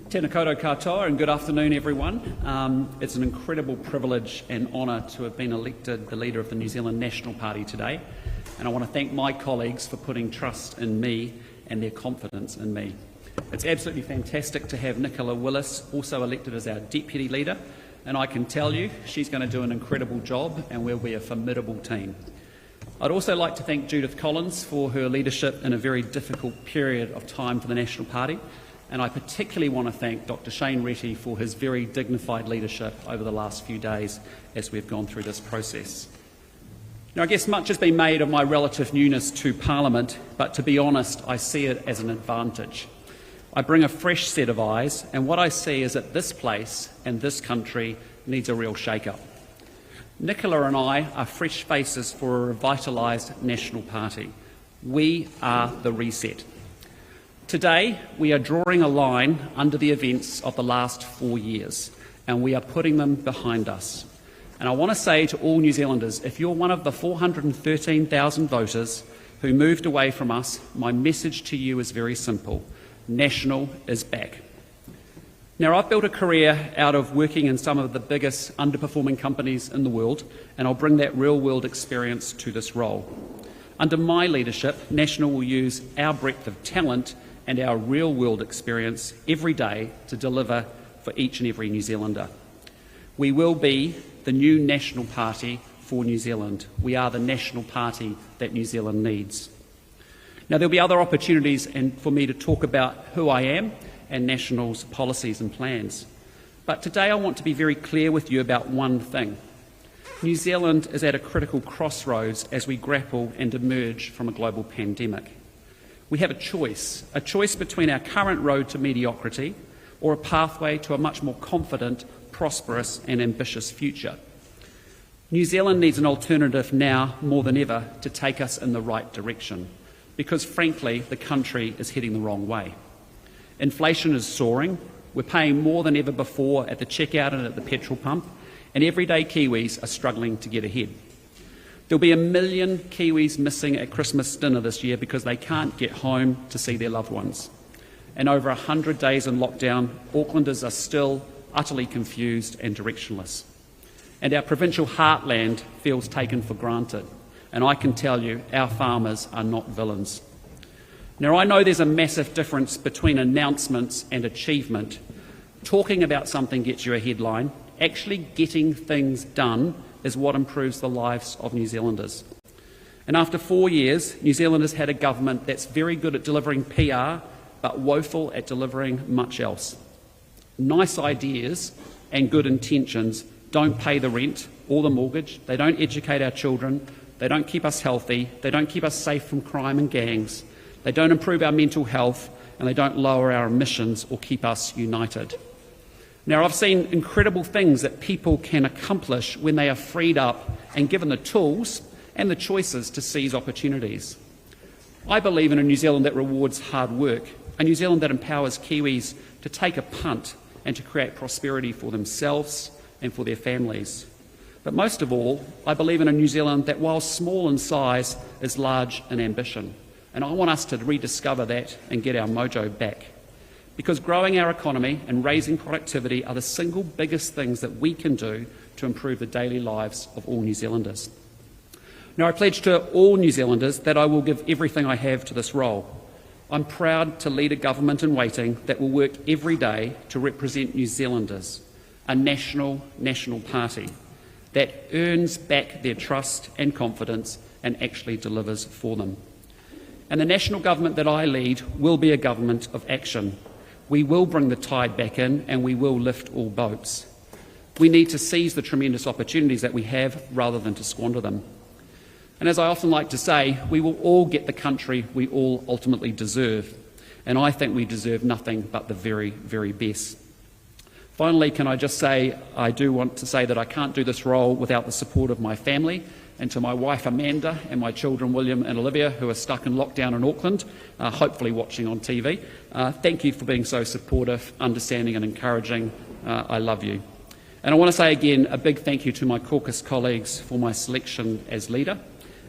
Tēnā koutou katoa and good afternoon everyone. It's an incredible privilege and honour to have been elected the leader of the New Zealand National Party today, and I want to thank my colleagues for putting trust in me and their confidence in me. It's absolutely fantastic to have Nicola Willis also elected as our Deputy Leader, and I can tell you she's going to do an incredible job and we'll be a formidable team. I'd also like to thank Judith Collins for her leadership in a very difficult period of time for the National Party, and I particularly want to thank Dr Shane Retty for his very dignified leadership over the last few days as we've gone through this process. Now, I guess much has been made of my relative newness to Parliament, but to be honest, I see it as an advantage. I bring a fresh set of eyes, and what I see is that this place and this country needs a real shake-up. Nicola and I are fresh faces for a revitalised National Party. We are the reset. Today, we are drawing a line under the events of the last 4 years, and we are putting them behind us. And I want to say to all New Zealanders, if you're one of the 413,000 voters who moved away from us, my message to you is very simple. National is back. Now, I've built a career out of working in some of the biggest underperforming companies in the world, and I'll bring that real-world experience to this role. Under my leadership, National will use our breadth of talent and our real-world experience every day to deliver for each and every New Zealander. We will be the new National Party for New Zealand. We are the National Party that New Zealand needs. Now, there'll be other opportunities for me to talk about who I am and National's policies and plans. But today I want to be very clear with you about one thing. New Zealand is at a critical crossroads as we grapple and emerge from a global pandemic. We have a choice between our current road to mediocrity or a pathway to a much more confident, prosperous and ambitious future. New Zealand needs an alternative now more than ever to take us in the right direction, because frankly the country is heading the wrong way. Inflation is soaring, we're paying more than ever before at the checkout and at the petrol pump, and everyday Kiwis are struggling to get ahead. There'll be 1 million Kiwis missing at Christmas dinner this year because they can't get home to see their loved ones. And over 100 days in lockdown, Aucklanders are still utterly confused and directionless. And our provincial heartland feels taken for granted. And I can tell you, our farmers are not villains. Now, I know there's a massive difference between announcements and achievement. Talking about something gets you a headline. Actually getting things done is what improves the lives of New Zealanders. And after 4 years, New Zealand has had a government that's very good at delivering PR, but woeful at delivering much else. Nice ideas and good intentions don't pay the rent or the mortgage, they don't educate our children, they don't keep us healthy, they don't keep us safe from crime and gangs, they don't improve our mental health, and they don't lower our emissions or keep us united. Now, I've seen incredible things that people can accomplish when they are freed up and given the tools and the choices to seize opportunities. I believe in a New Zealand that rewards hard work, a New Zealand that empowers Kiwis to take a punt and to create prosperity for themselves and for their families. But most of all, I believe in a New Zealand that, while small in size, is large in ambition. And I want us to rediscover that and get our mojo back. Because growing our economy and raising productivity are the single biggest things that we can do to improve the daily lives of all New Zealanders. Now, I pledge to all New Zealanders that I will give everything I have to this role. I'm proud to lead a government in waiting that will work every day to represent New Zealanders, a national party that earns back their trust and confidence and actually delivers for them. And the national government that I lead will be a government of action. We will bring the tide back in and we will lift all boats. We need to seize the tremendous opportunities that we have rather than to squander them. And as I often like to say, we will all get the country we all ultimately deserve. And I think we deserve nothing but the very, very best. Finally, can I just say, I do want to say that I can't do this role without the support of my family, and to my wife Amanda and my children William and Olivia, who are stuck in lockdown in Auckland, hopefully watching on TV. Thank you for being so supportive, understanding and encouraging. I love you. And I want to say again a big thank you to my caucus colleagues for my selection as leader.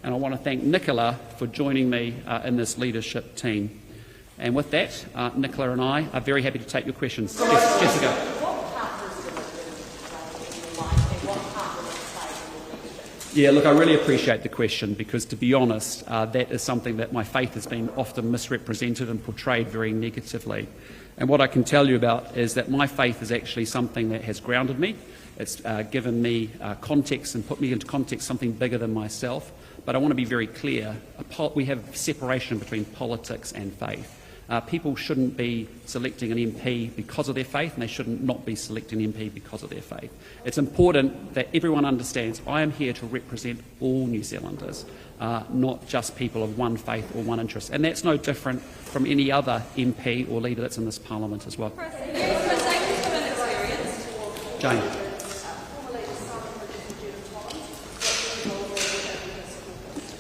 And I want to thank Nicola for joining me in this leadership team. And with that, Nicola and I are very happy to take your questions. Jessica. Yeah, look, I really appreciate the question because, to be honest, that is something that my faith has been often misrepresented and portrayed very negatively. And what I can tell you about is that my faith is actually something that has grounded me. It's given me context and put me into context, something bigger than myself. But I want to be very clear. We have separation between politics and faith. People shouldn't be selecting an MP because of their faith, and they shouldn't not be selecting an MP because of their faith. It's important that everyone understands I am here to represent all New Zealanders, not just people of one faith or one interest. And that's no different from any other MP or leader that's in this Parliament as well. Jane.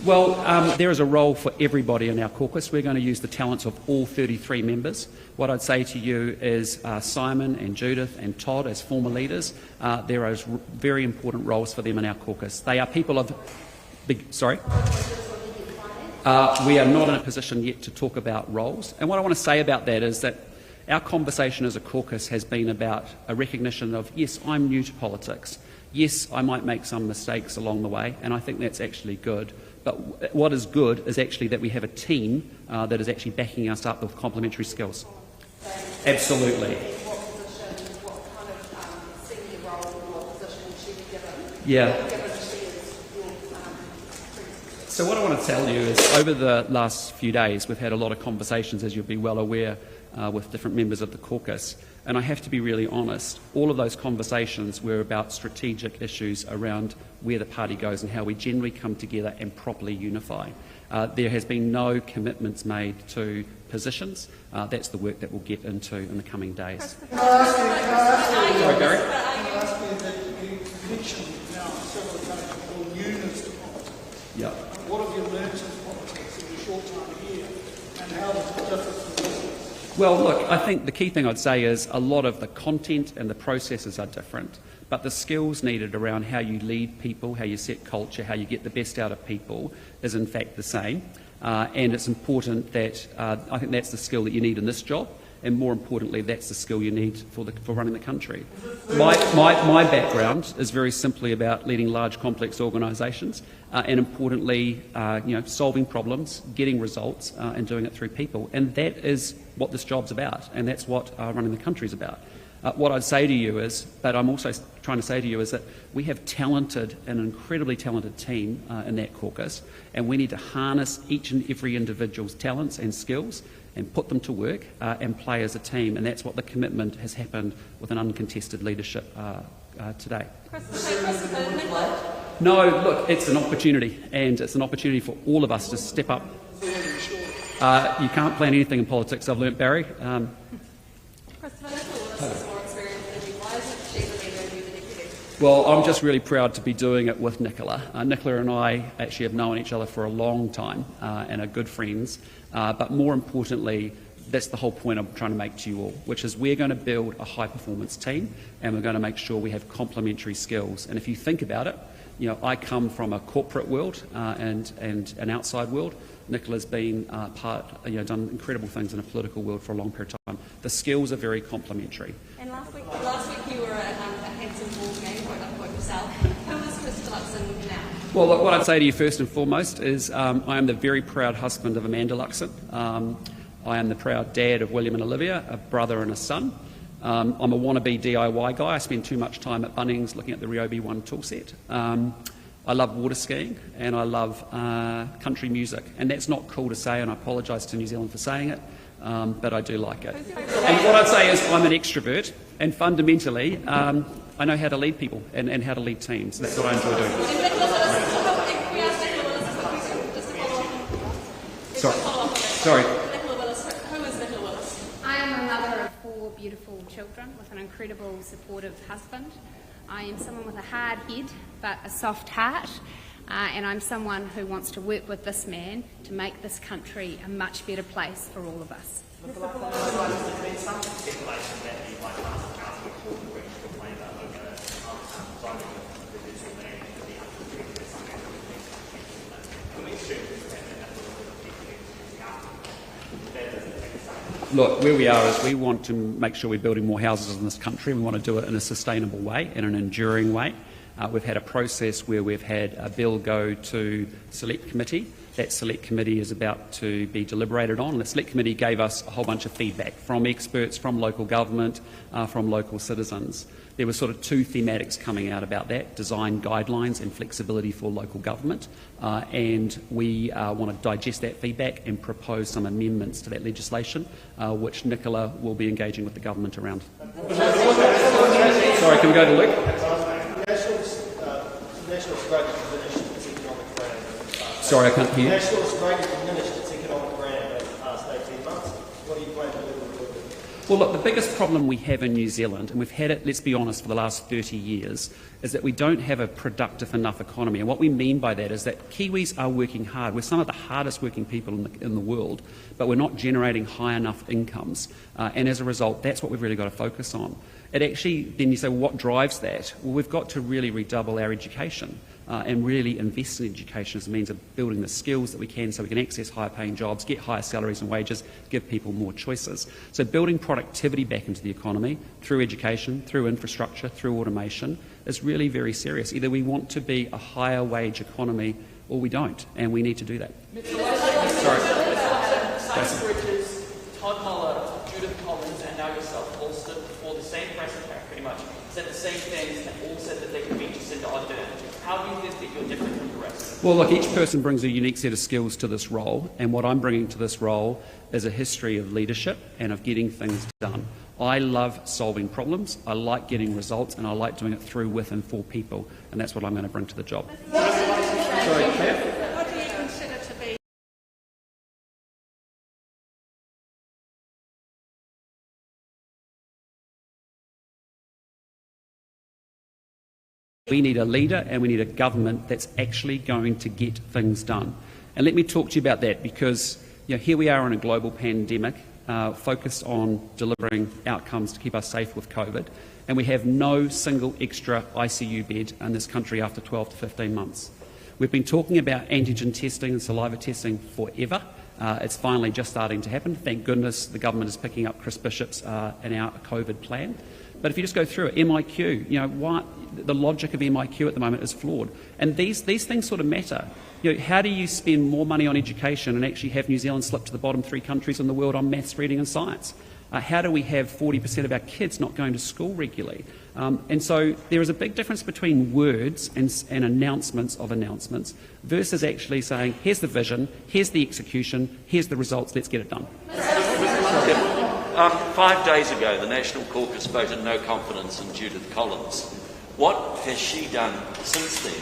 Well, there is a role for everybody in our caucus. We're going to use the talents of all 33 members. What I'd say to you is Simon and Judith and Todd, as former leaders, there are very important roles for them in our caucus. They are people of big... Sorry? We are not in a position yet to talk about roles. And what I want to say about that is that our conversation as a caucus has been about a recognition of, yes, I'm new to politics. Yes, I might make some mistakes along the way, and I think that's actually good. But what is good is actually that we have a team that is actually backing us up with complementary skills. Absolutely. What kind of senior role or position should be given? Yeah. So what I want to tell you is over the last few days we've had a lot of conversations, as you'll be well aware, with different members of the caucus. And I have to be really honest, all of those conversations were about strategic issues around where the party goes and how we generally come together and properly unify. There has been no commitments made to positions. That's the work that we'll get into in the coming days. Sorry, Barry? Yeah. What have you learned in politics in your short time here, and how does it differ from business? Well, look, I think the key thing I'd say is a lot of the content and the processes are different, but the skills needed around how you lead people, how you set culture, how you get the best out of people is in fact the same. And it's important that I think that's the skill that you need in this job, and more importantly, that's the skill you need for running the country. My background is very simply about leading large, complex organisations, and importantly, solving problems, getting results, and doing it through people. And that is what this job's about, and that's what running the country is about. What I'd say to you is, but I'm also trying to say to you, is that we have an incredibly talented team in that caucus, and we need to harness each and every individual's talents and skills and put them to work and play as a team, and that's what the commitment has happened with an uncontested leadership today. No, look, it's an opportunity, and it's an opportunity for all of us to step up. You can't plan anything in politics, I've learnt, Barry. Well, I'm just really proud to be doing it with Nicola. Nicola and I actually have known each other for a long time and are good friends. But more importantly, that's the whole point I'm trying to make to you all, which is we're going to build a high-performance team, and we're going to make sure we have complementary skills. And if you think about it, I come from a corporate world and an outside world. Nicola's been done incredible things in a political world for a long period of time. The skills are very complementary. And last week you were at a handsome ball game right up by yourself. Who is Mr. Luxon now? Well, look, what I'd say to you first and foremost is I am the very proud husband of Amanda Luxon. I am the proud dad of William and Olivia, a brother and a son. I'm a wannabe DIY guy. I spend too much time at Bunnings looking at the Ryobi 1 toolset. I love water skiing and I love country music. And that's not cool to say, and I apologise to New Zealand for saying it, but I do like it. And what I'd say is I'm an extrovert, and fundamentally I know how to lead people and how to lead teams. That's what I enjoy doing. Sorry. Who is Nicola Willis? I am a mother of 4 beautiful children with an incredible, supportive husband. I am someone with a hard head but a soft heart, and I'm someone who wants to work with this man to make this country a much better place for all of us. Look, where we are is we want to make sure we're building more houses in this country. We want to do it in a sustainable way, in an enduring way. We've had a process where we've had a bill go to Select Committee. That Select Committee is about to be deliberated on. The Select Committee gave us a whole bunch of feedback from experts, from local government, from local citizens. There were sort of two thematics coming out about that: design guidelines and flexibility for local government. And we want to digest that feedback and propose some amendments to that legislation, which Nicola will be engaging with the government around. Sorry, can we go to Luke? National's rate has diminished its economic brand over the past. Sorry, I can't hear you. National's rate has diminished its economic brand over the past 18 months. What do you plan to do with it? Well, look, the biggest problem we have in New Zealand, and we've had it, let's be honest, for the last 30 years, is that we don't have a productive enough economy. And what we mean by that is that Kiwis are working hard. We're some of the hardest working people in the world, but we're not generating high enough incomes. And as a result, that's what we've really got to focus on. It actually, then you say, well, what drives that? Well, we've got to really redouble our education and really invest in education as a means of building the skills that we can so we can access higher paying jobs, get higher salaries and wages, give people more choices. So building productivity back into the economy through education, through infrastructure, through automation is really very serious. Either we want to be a higher wage economy or we don't, and we need to do that. Simon Bridges, Todd Muller, Judith Collins, and now yourself all stood before the same press attack, pretty much, said the same things, and all said that they could be Jacinda Ardern. How do you think that you're different from the rest? Well, look, each person brings a unique set of skills to this role, and what I'm bringing to this role is a history of leadership and of getting things done. I love solving problems, I like getting results, and I like doing it through, with, and for people, and that's what I'm going to bring to the job. Sorry, Claire? What do you consider to be? We need a leader and we need a government that's actually going to get things done. And let me talk to you about that because here we are in a global pandemic focused on delivering outcomes to keep us safe with COVID, and we have no single extra ICU bed in this country after 12 to 15 months. We've been talking about antigen testing and saliva testing forever. It's finally just starting to happen. Thank goodness the government is picking up Chris Bishop's in our COVID plan. But if you just go through it, MIQ, the logic of MIQ at the moment is flawed. And these things sort of matter. How do you spend more money on education and actually have New Zealand slip to the bottom 3 countries in the world on maths, reading and science? How do we have 40% of our kids not going to school regularly? And so there is a big difference between words and announcements of announcements versus actually saying, here's the vision, here's the execution, here's the results, let's get it done. 5 days ago, the National Caucus voted no confidence in Judith Collins. What has she done since then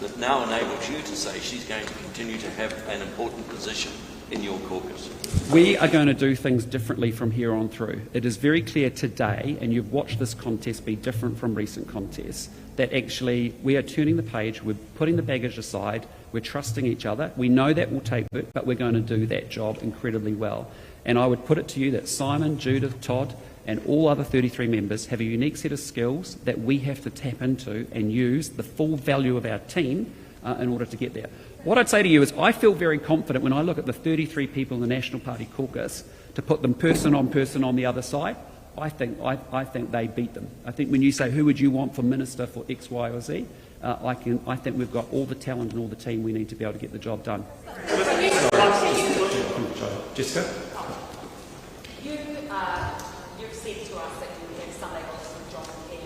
that now enables you to say she's going to continue to have an important position in your caucus? We are going to do things differently from here on through. It is very clear today, and you've watched this contest be different from recent contests, that actually we are turning the page, we're putting the baggage aside, we're trusting each other. We know that will take work, but we're going to do that job incredibly well. And I would put it to you that Simon, Judith, Todd, and all other 33 members have a unique set of skills that we have to tap into and use the full value of our team in order to get there. What I'd say to you is I feel very confident when I look at the 33 people in the National Party caucus to put them person on the other side. I think they beat them. I think when you say who would you want for minister for X, Y or Z, I think we've got all the talent and all the team we need to be able to get the job done. Jessica? You've said to us that you have Sunday goals with John Key,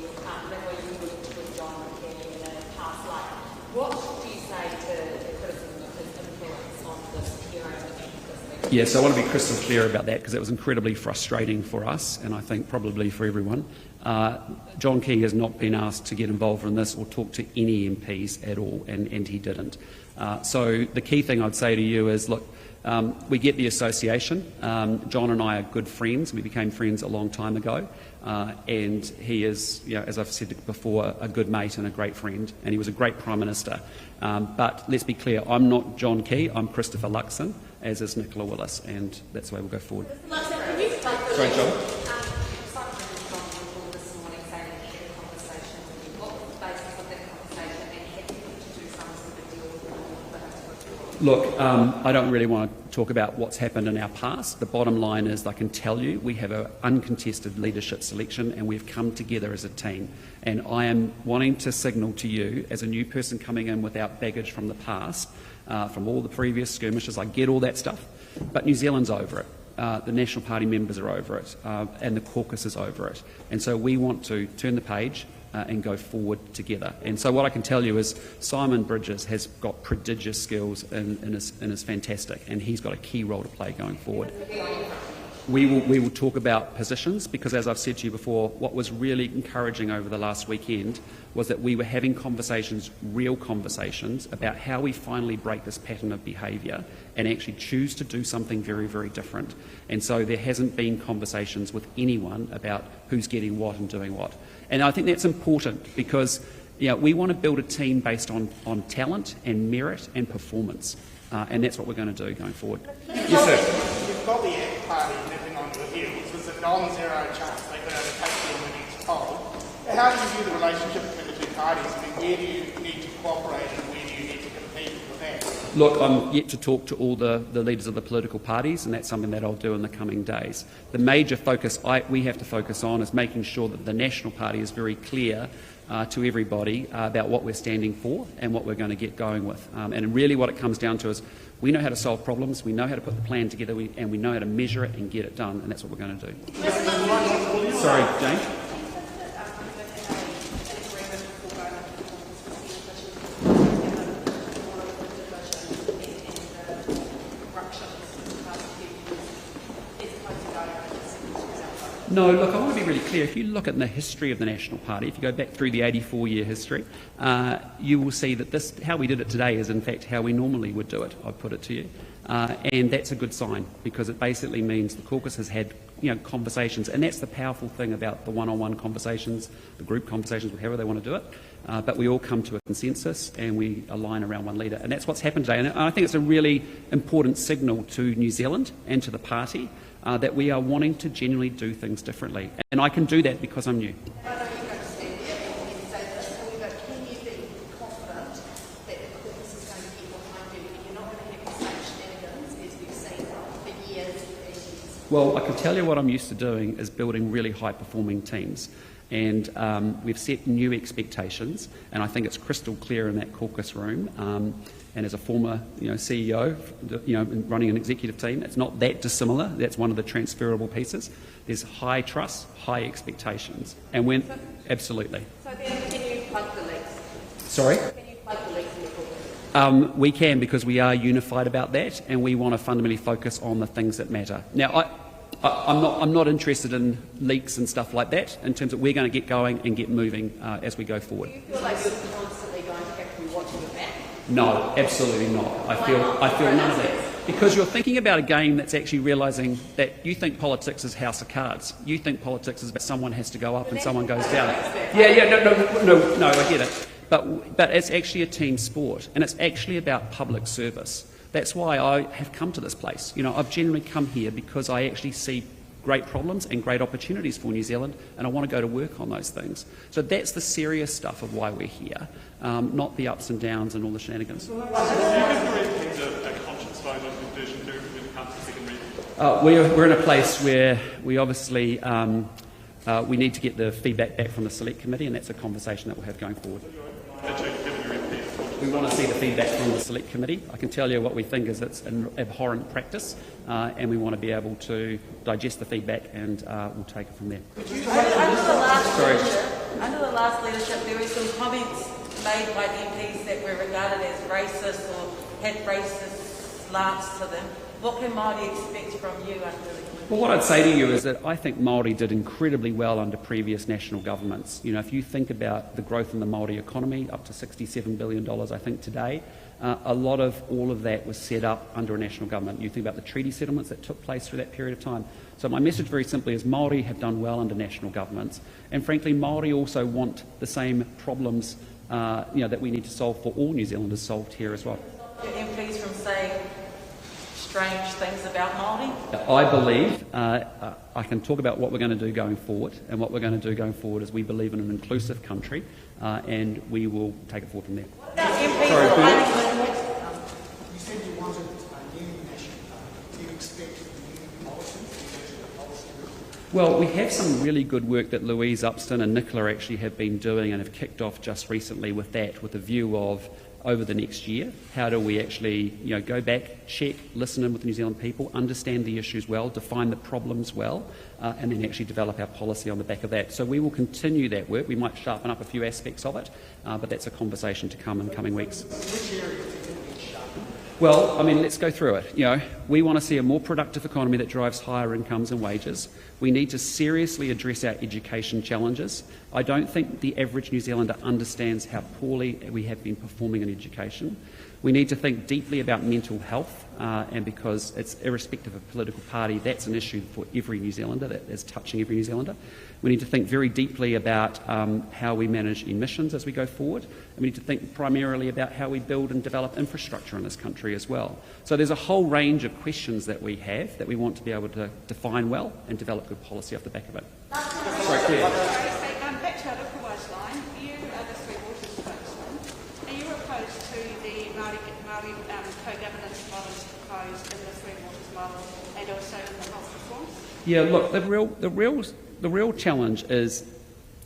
that way you worked with John Key in a past life. What do you say to the criticism of his influence on this hearing and this meeting? Yes, I want to be crystal clear about that because it was incredibly frustrating for us and I think probably for everyone. John Key has not been asked to get involved in this or talk to any MPs at all, and he didn't. So the key thing I'd say to you is, look, we get the association. John and I are good friends. We became friends a long time ago. And he is, as I've said before, a good mate and a great friend. And he was a great Prime Minister. But let's be clear, I'm not John Key, I'm Christopher Luxon, as is Nicola Willis. And that's the way we'll go forward. Sorry, John. Look, I don't really want to talk about what's happened in our past. The bottom line is I can tell you we have an uncontested leadership selection and we've come together as a team. And I am wanting to signal to you, as a new person coming in without baggage from the past, from all the previous skirmishes, I get all that stuff, but New Zealand's over it. The National Party members are over it, and the caucus is over it. And so we want to turn the page and go forward together. And so what I can tell you is Simon Bridges has got prodigious skills and is fantastic, and he's got a key role to play going forward. We will talk about positions, because as I've said to you before, what was really encouraging over the last weekend was that we were having conversations, real conversations, about how we finally break this pattern of behaviour and actually choose to do something very, very different. And so there hasn't been conversations with anyone about who's getting what and doing what. And I think that's important, because we want to build a team based on talent and merit and performance. And that's what we're going to do going forward. Yes, sir. You've got the ACT Party nipping on your heels. There's a non-zero chance they could overtake you in the next poll. How do you view the relationship between the two parties? I mean, where do you need to cooperate and where do you need to compete with that? Look, I'm yet to talk to all the leaders of the political parties, and that's something that I'll do in the coming days. The major focus we have to focus on is making sure that the National Party is very clear to everybody about what we're standing for and what we're going to get going with. And really what it comes down to is we know how to solve problems, we know how to put the plan together, and we know how to measure it and get it done, and that's what we're going to do. Sorry, Jane? No, look, I want to be really clear. If you look at the history of the National Party, if you go back through the 84-year history, you will see that how we did it today is in fact how we normally would do it, I'd put it to you. And that's a good sign, because it basically means the caucus has had conversations, and that's the powerful thing about the one-on-one conversations, the group conversations, whatever they want to do it. But we all come to a consensus and we align around one leader. And that's what's happened today. And I think it's a really important signal to New Zealand and to the party that we are wanting to genuinely do things differently. And I can do that because I'm new. I know you're going to stand here and say this, however, can you be confident that the caucus is going to get behind you and you're not going to have the same shenanigans as we've seen for years and years? Well, I can tell you what I'm used to doing is building really high-performing teams. And we've set new expectations, and I think it's crystal clear in that caucus room. And as a former CEO, running an executive team, it's not that dissimilar. That's one of the transferable pieces. There's high trust, high expectations. And absolutely. So then can you plug the leaks? Sorry? Can you plug the leaks in the caucus? We can, because we are unified about that, and we want to fundamentally focus on the things that matter. Now, I'm not interested in leaks and stuff like that, in terms of we're going to get going and get moving as we go forward. Do you feel like you're constantly going to have to be watching your back? No, absolutely not. I feel none of that. Because you're thinking about a game that's actually realising that you think politics is house of cards. You think politics is about someone has to go up and someone goes down. No, I get it. But it's actually a team sport, and it's actually about public service. That's why I have come to this place. I've generally come here because I actually see great problems and great opportunities for New Zealand, and I want to go to work on those things. So that's the serious stuff of why we're here, not the ups and downs and all the shenanigans. We're in a place where we obviously we need to get the feedback back from the select committee, and that's a conversation that we'll have going forward. We want to see the feedback from the select committee. I can tell you what we think is it's an abhorrent practice, and we want to be able to digest the feedback, and we'll take it from there. Under the last leadership, there were some comments made by MPs that were regarded as racist or had racist slants to them. What can Māori expect from you under the committee? Well, what I'd say to you is that I think Māori did incredibly well under previous national governments. If you think about the growth in the Māori economy, up to $67 billion, I think, today, a lot of all of that was set up under a national government. You think about the treaty settlements that took place through that period of time. So my message very simply is Māori have done well under national governments, and frankly Māori also want the same problems that we need to solve for all New Zealanders solved here as well. MPs from saying strange things about Māori? I believe I can talk about what we're going to do going forward, and what we're going to do going forward is we believe in an inclusive country, and we will take it forward from there. What about MPs Well, we have some really good work that Louise Upston and Nicola actually have been doing and have kicked off just recently with that, with a view of over the next year, how do we actually go back, check, listen in with the New Zealand people, understand the issues well, define the problems well, and then actually develop our policy on the back of that. So we will continue that work. We might sharpen up a few aspects of it, but that's a conversation to come in coming weeks. Well, I mean, let's go through it. We want to see a more productive economy that drives higher incomes and wages. We need to seriously address our education challenges. I don't think the average New Zealander understands how poorly we have been performing in education. We need to think deeply about mental health, and because it's irrespective of political party, that's an issue for every New Zealander, that is touching every New Zealander. We need to think very deeply about how we manage emissions as we go forward. And we need to think primarily about how we build and develop infrastructure in this country as well. So there's a whole range of questions that we have that we want to be able to define well and develop good policy off the back of it. Back to our Luxon line, you are the Three Waters spokesman. Are you opposed to the Māori co-governance models proposed in the Three Waters model and also in the health reforms? Yeah, look, the real challenge is,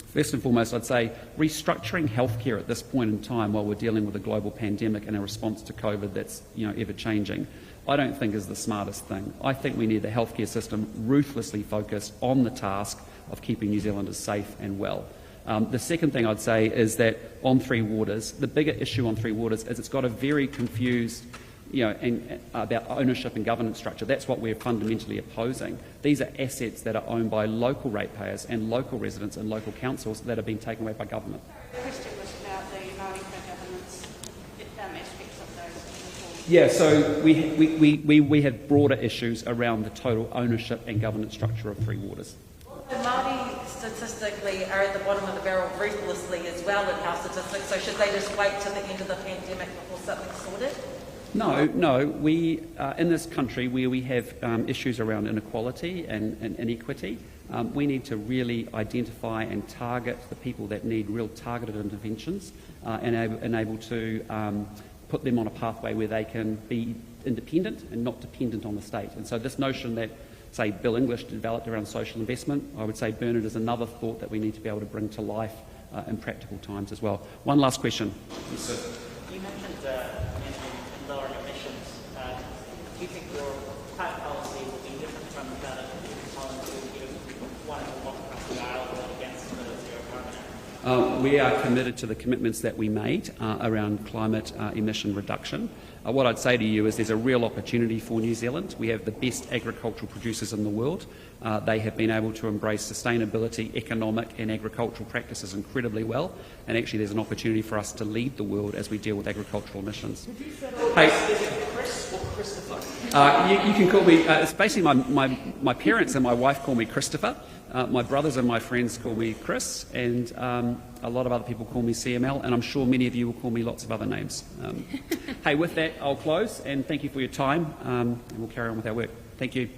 first and foremost, I'd say restructuring healthcare at this point in time while we're dealing with a global pandemic and a response to COVID that's ever changing, I don't think is the smartest thing. I think we need the healthcare system ruthlessly focused on the task of keeping New Zealanders safe and well. The second thing I'd say is that on Three Waters, the bigger issue on Three Waters is it's got a very confused about ownership and governance structure. That's what we're fundamentally opposing. These are assets that are owned by local ratepayers and local residents and local councils that have been taken away by government. The question was about the Māori co-governance aspects of those reforms. Yeah, so we have broader issues around the total ownership and governance structure of Three Waters. The Māori statistically are at the bottom of the barrel ruthlessly as well in health statistics, so should they just wait till the end of the pandemic before something's sorted? No. We in this country where we have issues around inequality and inequity, we need to really identify and target the people that need real targeted interventions and able to put them on a pathway where they can be independent and not dependent on the state. And so this notion that, say, Bill English developed around social investment, I would say, Bernard, is another thought that we need to be able to bring to life in practical times as well. One last question. Yes, sir. You mentioned in lowering emissions. Do you think your climate policy will be different from that of Holland, who wanted to walk across the aisle against the zero carbon act? We are committed to the commitments that we made around climate emission reduction. What I'd say to you is there's a real opportunity for New Zealand. We have the best agricultural producers in the world. They have been able to embrace sustainability, economic and agricultural practices incredibly well, and actually there's an opportunity for us to lead the world as we deal with agricultural emissions. Hey, is it Chris or Christopher? You can call me, it's basically my parents and my wife call me Christopher. My brothers and my friends call me Chris, and a lot of other people call me CML, and I'm sure many of you will call me lots of other names. Hey, with that, I'll close, and thank you for your time, and we'll carry on with our work. Thank you.